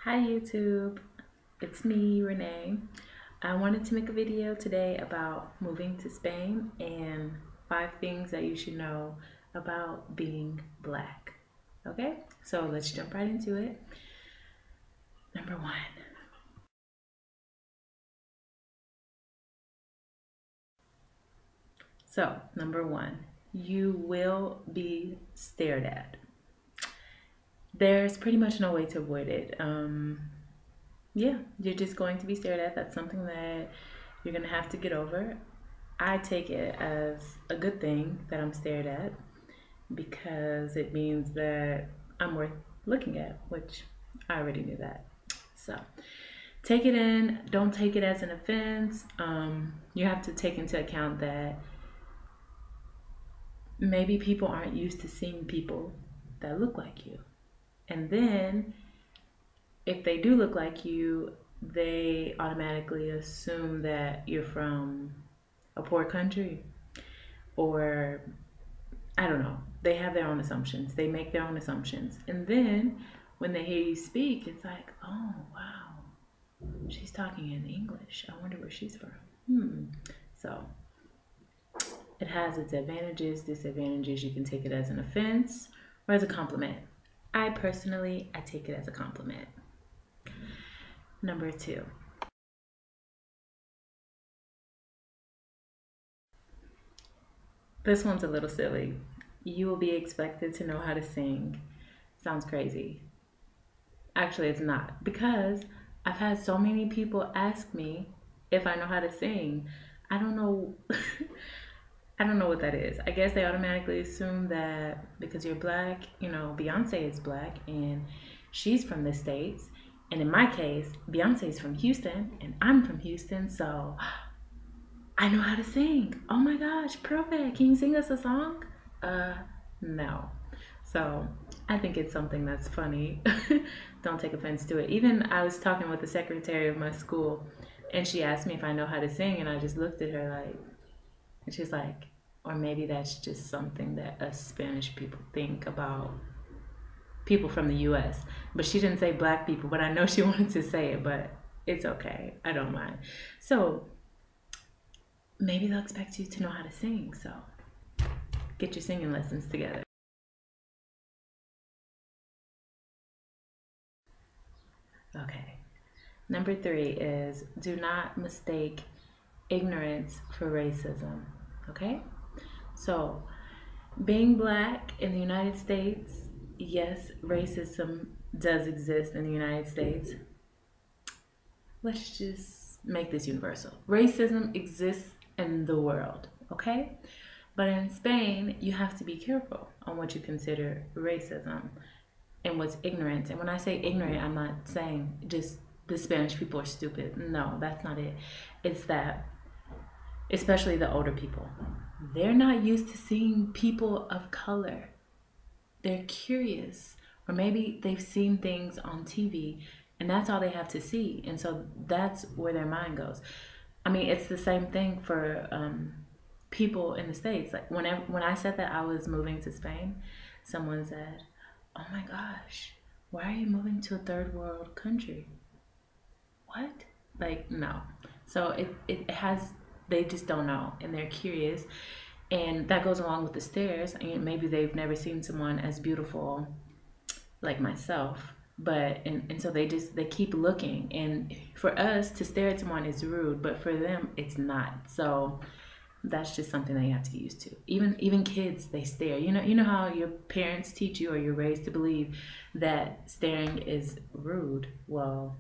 Hi YouTube, it's me, Renee. I wanted to make a video today about moving to Spain and 5 things that you should know about being black. Okay, so let's jump right into it. Number one. So, number one, you will be stared at. There's pretty much no way to avoid it. Yeah, you're just going to be stared at. That's something that you're going to have to get over. I take it as a good thing that I'm stared at because it means that I'm worth looking at, which I already knew that. So take it in, don't take it as an offense. You have to take into account that maybe people aren't used to seeing people that look like you. And then if they do look like you, they automatically assume that you're from a poor country, or I don't know. They have their own assumptions. They make their own assumptions. And then when they hear you speak, it's like, oh, wow, she's talking in English. I wonder where she's from. So it has its advantages, disadvantages. You can take it as an offense or as a compliment. I take it as a compliment. Number two. This one's a little silly. You will be expected to know how to sing. Sounds crazy. Actually, it's not, because I've had so many people ask me if I know how to sing. I don't know. I don't know what that is. I guess they automatically assume that because you're black, Beyonce is black and she's from the States. And in my case, Beyonce's from Houston and I'm from Houston, so I know how to sing. Oh my gosh, perfect. Can you sing us a song? No. So I think it's something that's funny. Don't take offense to it. Even I was talking with the secretary of my school and she asked me if I know how to sing, and I just looked at her like, and she's like, or maybe that's just something that us Spanish people think about people from the US. But she didn't say black people, but I know she wanted to say it, but it's okay. I don't mind. So maybe they'll expect you to know how to sing. So get your singing lessons together. Okay. Number three is do not mistake ignorance for racism. Okay? So, being black in the United States, yes, racism does exist in the United States. Let's just make this universal. Racism exists in the world, okay? But in Spain, you have to be careful on what you consider racism and what's ignorance. And when I say ignorant, I'm not saying just the Spanish people are stupid. No, that's not it. It's that, especially the older people, they're not used to seeing people of color. They're curious, or maybe they've seen things on TV and that's all they have to see. And so that's where their mind goes. I mean, it's the same thing for people in the States. Like when I said that I was moving to Spain, someone said, oh my gosh, why are you moving to a third world country? What? Like, no. So it has, they just don't know and they're curious. And that goes along with the stares. And maybe they've never seen someone as beautiful like myself. But and so they keep looking. And for us to stare at someone is rude, but for them it's not. So that's just something that you have to get used to. Even kids, they stare. You know how your parents teach you or you're raised to believe that staring is rude. Well,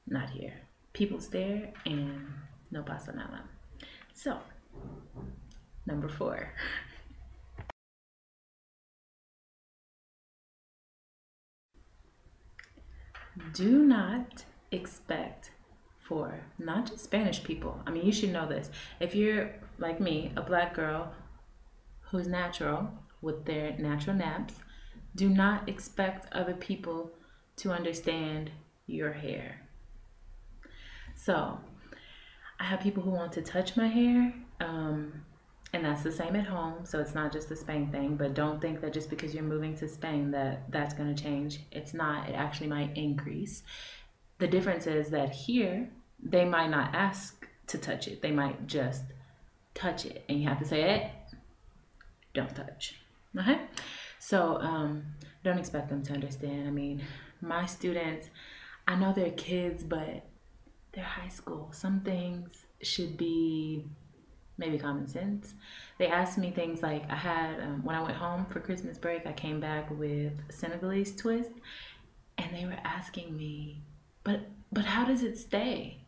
not here. People stare and no pasa nada. So, number four. Do not expect for not just Spanish people. I mean, you should know this. If you're like me, a black girl who's natural with their natural naps, do not expect other people to understand your hair. So, I have people who want to touch my hair. And that's the same at home. So it's not just a Spain thing, but don't think that just because you're moving to Spain that that's going to change. It's not. It actually might increase. The difference is that here they might not ask to touch it. They might just touch it, and you have to say it. Don't touch. Okay. So don't expect them to understand. I mean, my students, I know they're kids, but they're high school. Some things should be maybe common sense. They asked me things like I had when I went home for Christmas break, I came back with Senegalese twist, and they were asking me, but how does it stay?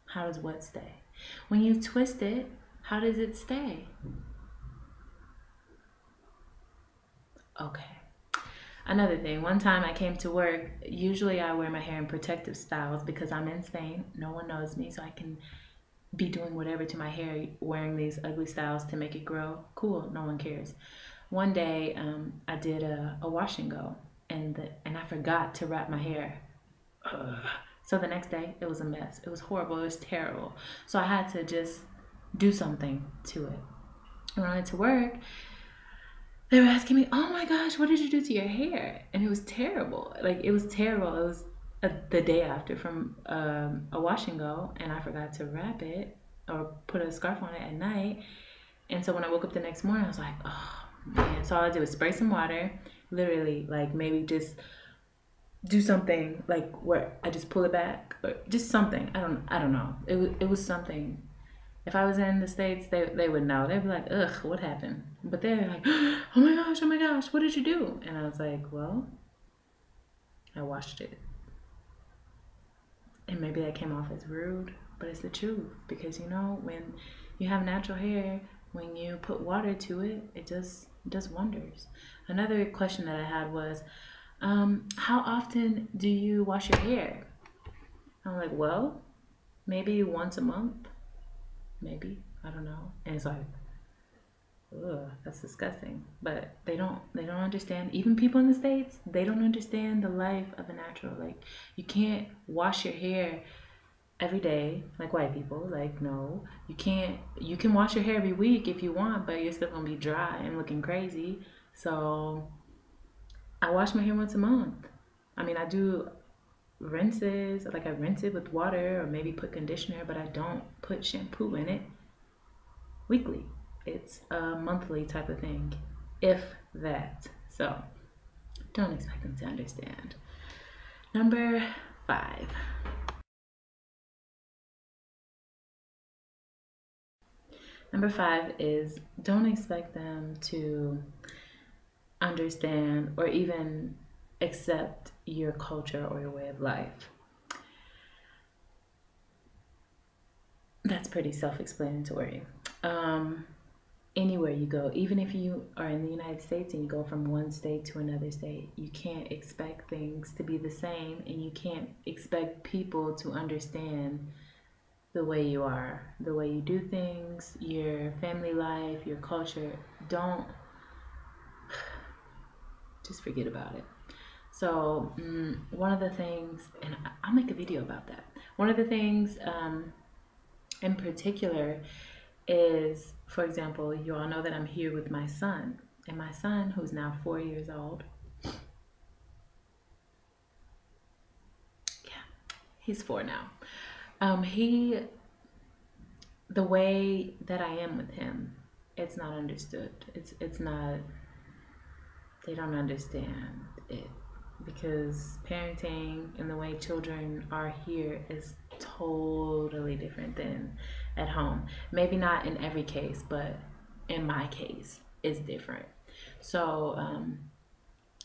How does what stay? When you twist it, how does it stay? Okay. Another thing, one time I came to work, usually I wear my hair in protective styles because I'm in Spain. No one knows me, so I can be doing whatever to my hair, wearing these ugly styles to make it grow. Cool, no one cares. One day, I did a wash and go, and I forgot to wrap my hair. Ugh. So the next day, it was a mess. It was horrible. It was terrible. So I had to just do something to it. When I went to work, they were asking me, "Oh my gosh, what did you do to your hair?" And it was terrible. Like it was terrible. It was the day after from a wash and go, and I forgot to wrap it or put a scarf on it at night. And so when I woke up the next morning, I was like, "Oh man!" So all I did was spray some water, literally, like maybe just do something like where I just pull it back or just something. I don't know. It was something. If I was in the States, they would know. They'd be like, ugh, what happened? But they're like, oh my gosh, what did you do? And I was like, well, I washed it. And maybe that came off as rude, but it's the truth. Because, when you have natural hair, when you put water to it, it does wonders. Another question that I had was, how often do you wash your hair? I'm like, well, maybe once a month. Maybe, I don't know. And it's like, ugh, that's disgusting. But they don't understand. Even people in the States, they don't understand the life of a natural. Like, you can't wash your hair every day like white people. Like, no, you can't. You can wash your hair every week if you want, but you're still gonna be dry and looking crazy. So I wash my hair once a month. I mean, I do rinses, like I rinse it with water or maybe put conditioner, but I don't put shampoo in it weekly. It's a monthly type of thing, if that. So don't expect them to understand. Number 5. Number 5 is don't expect them to understand or even accept your culture or your way of life. That's pretty self-explanatory. Anywhere you go, even if you are in the United States and you go from one state to another state, you can't expect things to be the same, and you can't expect people to understand the way you are, the way you do things, your family life, your culture. Don't just forget about it. So one of the things, and I'll make a video about that. One of the things in particular is, for example, you all know that I'm here with my son. And my son, who's now 4 years old, yeah, he's 4 now. The way that I am with him, it's not understood. It's not, they don't understand it. Because parenting and the way children are here is totally different than at home. Maybe not in every case, but in my case, it's different. So,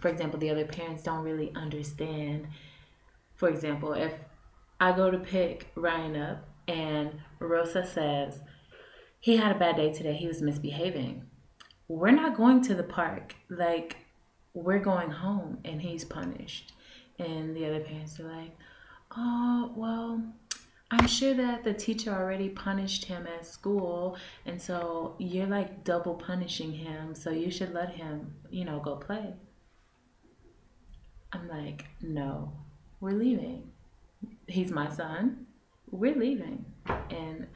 for example, the other parents don't really understand. For example, if I go to pick Ryan up and Rosa says, he had a bad day today, he was misbehaving. We're not going to the park. Like, we're going home and he's punished. And the other parents are like, oh, well, I'm sure that the teacher already punished him at school. And so you're like double punishing him. So you should let him, go play. I'm like, no, we're leaving. He's my son. We're leaving. and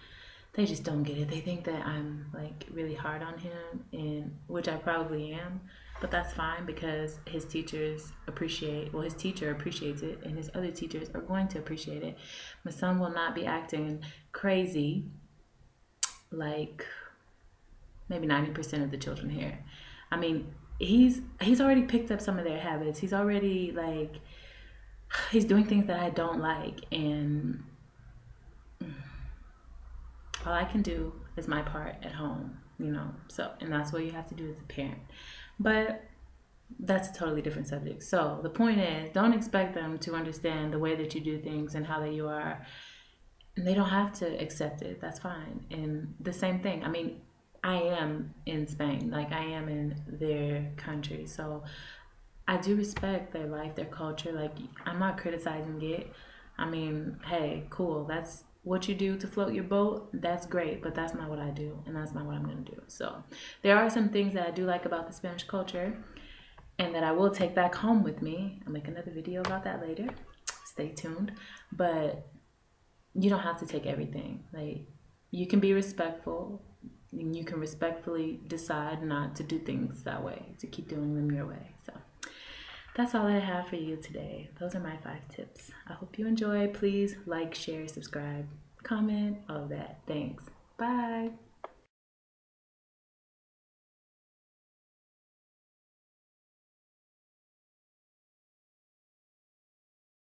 they just don't get it. They think that I'm like really hard on him, and which I probably am, but that's fine because his teachers appreciate, well, his teacher appreciates it, and his other teachers are going to appreciate it. My son will not be acting crazy like maybe 90% of the children here. I mean, he's already picked up some of their habits. He's already like he's doing things that I don't like, and all I can do is my part at home, you know. So, and that's what you have to do as a parent. But that's a totally different subject. So the point is, don't expect them to understand the way that you do things and how that you are. And they don't have to accept it. That's fine. And the same thing. I mean, I am in Spain, like I am in their country. So I do respect their life, their culture. Like, I'm not criticizing it. I mean, hey, cool. That's what you do to float your boat. That's great, but that's not what I do, and that's not what I'm going to do. So there are some things that I do like about the Spanish culture and that I will take back home with me. I'll make another video about that later. Stay tuned. But you don't have to take everything. Like, you can be respectful, and you can respectfully decide not to do things that way, to keep doing them your way. So that's all I have for you today. Those are my 5 tips. I hope you enjoy. Please like, share, subscribe, comment, all of that. Thanks. Bye.